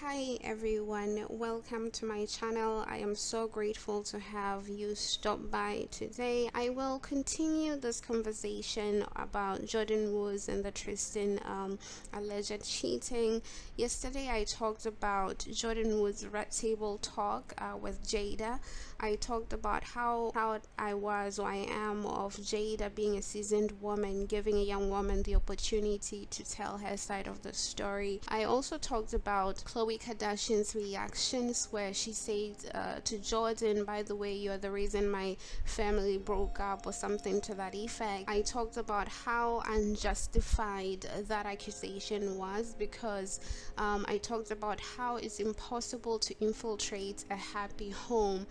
Hi everyone, welcome to my channel. I am so grateful to have you stop by today. I will continue this conversation about Jordyn Woods and the Tristan alleged cheating. Yesterday I talked about Jordyn Woods' red table talk with Jada. I talked about how proud I was or I am of Jada being a seasoned woman, giving a young woman the opportunity to tell her side of the story. I also talked about Khloe Kardashian's reactions where she said to Jordyn, by the way, you're the reason my family broke up or something to that effect. I talked about how unjustified that accusation was because I talked about how it's impossible to infiltrate a happy home.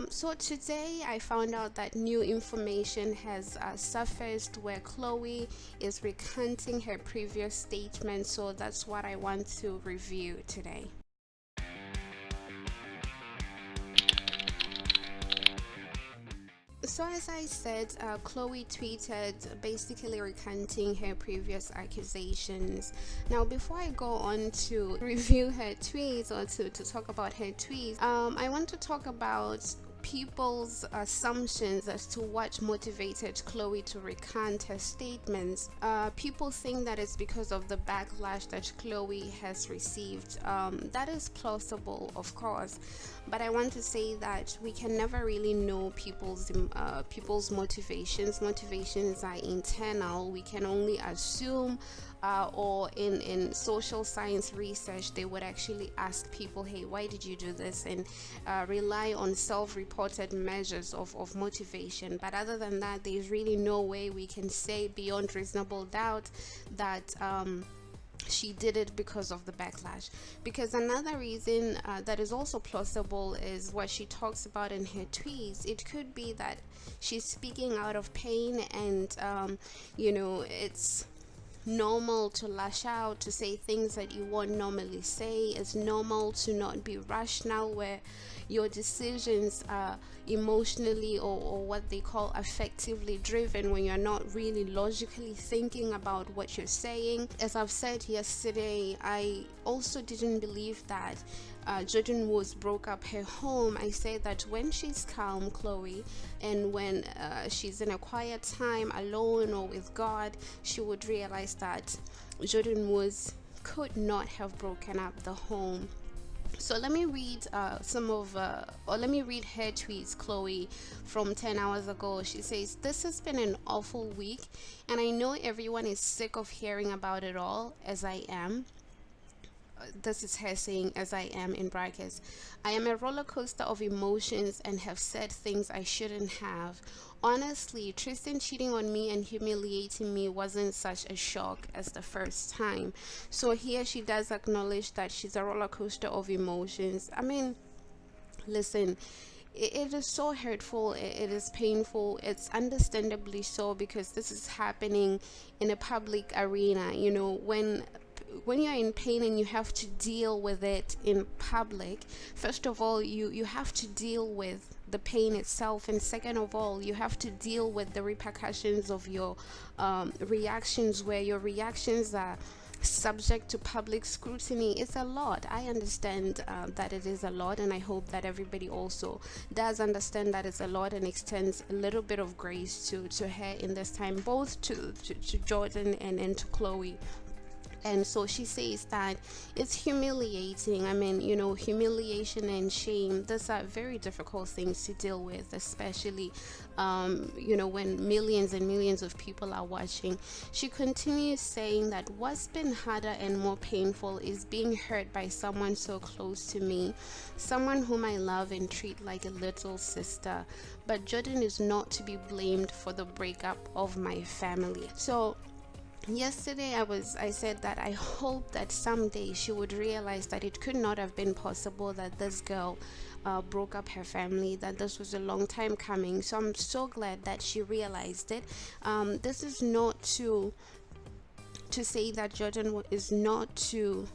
So today I found out that new information has surfaced where Khloe is recanting her previous statement, so that's what I want to review today. So as I said, Khloe tweeted basically recanting her previous accusations. Now before I go on to review her tweets or to talk about her tweets, I want to talk about people's assumptions as to what motivated Khloe to recant her statements. People think that it's because of the backlash that Khloe has received. That is plausible, of course, but I want to say that we can never really know people's motivations. Motivations are internal. We can only assume, or in social science research they would actually ask people, hey, why did you do this, and rely on self-reported measures of motivation. But other than that, there's really no way we can say beyond reasonable doubt that she did it because of the backlash. Because another reason that is also plausible is what she talks about in her tweets. It could be that she's speaking out of pain, and it's normal to lash out, to say things that you won't normally say. It's normal to not be rational, where your decisions are emotionally or what they call affectively driven, when you're not really logically thinking about what you're saying. As I've said yesterday, I also didn't believe that Jordyn Woods broke up her home. I say that when she's calm, Khloe, and when she's in a quiet time alone or with God, she would realize that Jordyn Woods could not have broken up the home. So let me read let me read her tweets, Khloe, from 10 hours ago. She says, "This has been an awful week, and I know everyone is sick of hearing about it all, as I am." This is her saying, as I am, in brackets. "I am a roller coaster of emotions and have said things I shouldn't have. Honestly, Tristan cheating on me and humiliating me wasn't such a shock as the first time." So here she does acknowledge that she's a roller coaster of emotions. I mean, listen, it is so hurtful, it is painful, it's understandably so, because this is happening in a public arena. When you're in pain and you have to deal with it in public, first of all, you have to deal with the pain itself, and second of all, you have to deal with the repercussions of your reactions, where your reactions are subject to public scrutiny. It's a lot. I understand that it is a lot, and I hope that everybody also does understand that it's a lot and extends a little bit of grace to her in this time, both to Jordyn and to Khloe. And so she says that it's humiliating. I mean, humiliation and shame, those are very difficult things to deal with, especially when millions and millions of people are watching. She continues saying that what's been harder and more painful is being hurt by someone so close to me, someone whom I love and treat like a little sister. But Jordyn is not to be blamed for the breakup of my family. So yesterday I said that I hope that someday she would realize that it could not have been possible that this girl broke up her family, that this was a long time coming. So I'm so glad that she realized it. This is not to say that Jordyn is not to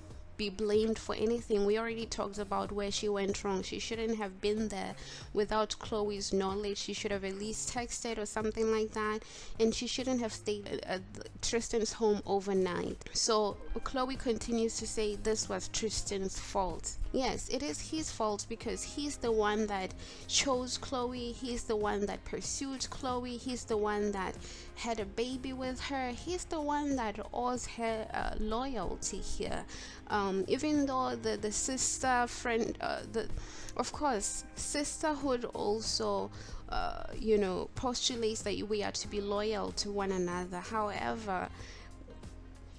be blamed for anything. We already talked about where she went wrong. She shouldn't have been there without Khloe's knowledge. She should have at least texted or something like that, and she shouldn't have stayed at Tristan's home overnight. So Khloe continues to say this was Tristan's fault. Yes, it is his fault because he's the one that chose Khloe. He's the one that pursued Khloe. He's the one that had a baby with her. He's the one that owes her loyalty here. Even though the sister friend, of course, sisterhood also postulates that we are to be loyal to one another. However,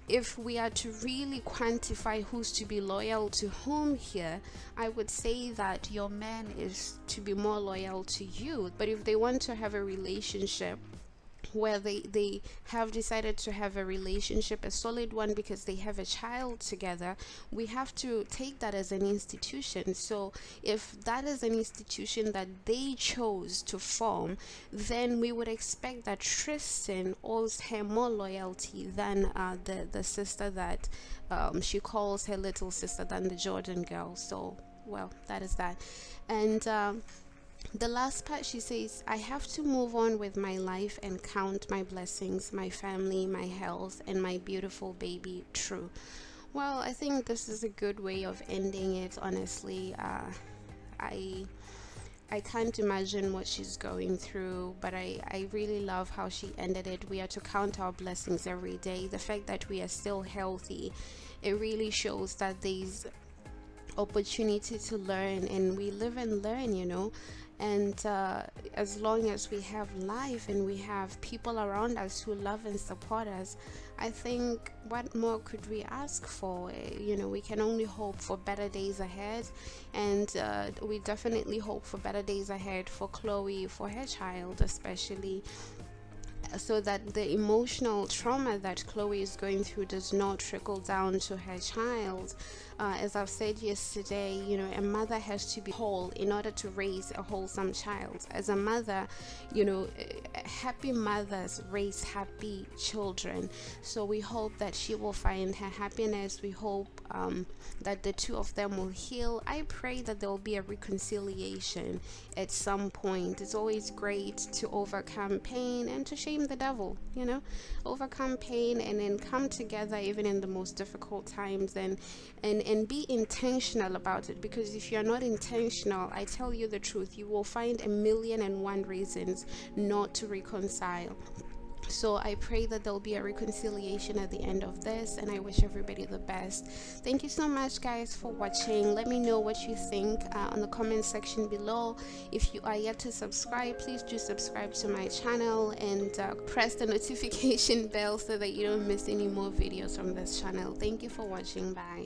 if we are to really quantify who's to be loyal to whom here, I would say that your man is to be more loyal to you. But if they want to have a relationship where they have decided to have a relationship, a solid one, because they have a child together, we have to take that as an institution. So if that is an institution that they chose to form, then we would expect that Tristan owes her more loyalty than the sister that she calls her little sister, than the Jordyn girl. So, well, that is that. And the last part, she says, I have to move on with my life and count my blessings, my family, my health, and my beautiful baby true. Well, I think this is a good way of ending it, honestly. I can't imagine what she's going through, but I really love how she ended it. We are to count our blessings every day. The fact that we are still healthy, it really shows that there's opportunity to learn, and we live and learn, and as long as we have life and we have people around us who love and support us, I think what more could we ask for? We can only hope for better days ahead, and we definitely hope for better days ahead for Khloe, for her child especially, so that the emotional trauma that Khloe is going through does not trickle down to her child. As I've said yesterday, a mother has to be whole in order to raise a wholesome child. As a mother, happy mothers raise happy children. So we hope that she will find her happiness. We hope that the two of them will heal. I pray that there will be a reconciliation at some point. It's always great to overcome pain and to shame the devil, overcome pain and then come together even in the most difficult times, and be intentional about it. Because if you're not intentional, I tell you the truth, you will find 1,000,001 reasons not to reconcile. So I pray that there'll be a reconciliation at the end of this, and I wish everybody the best. Thank you so much, guys, for watching. Let me know what you think on the comment section below. If you are yet to subscribe, please do subscribe to my channel and press the notification bell so that you don't miss any more videos from this channel. Thank you for watching. Bye.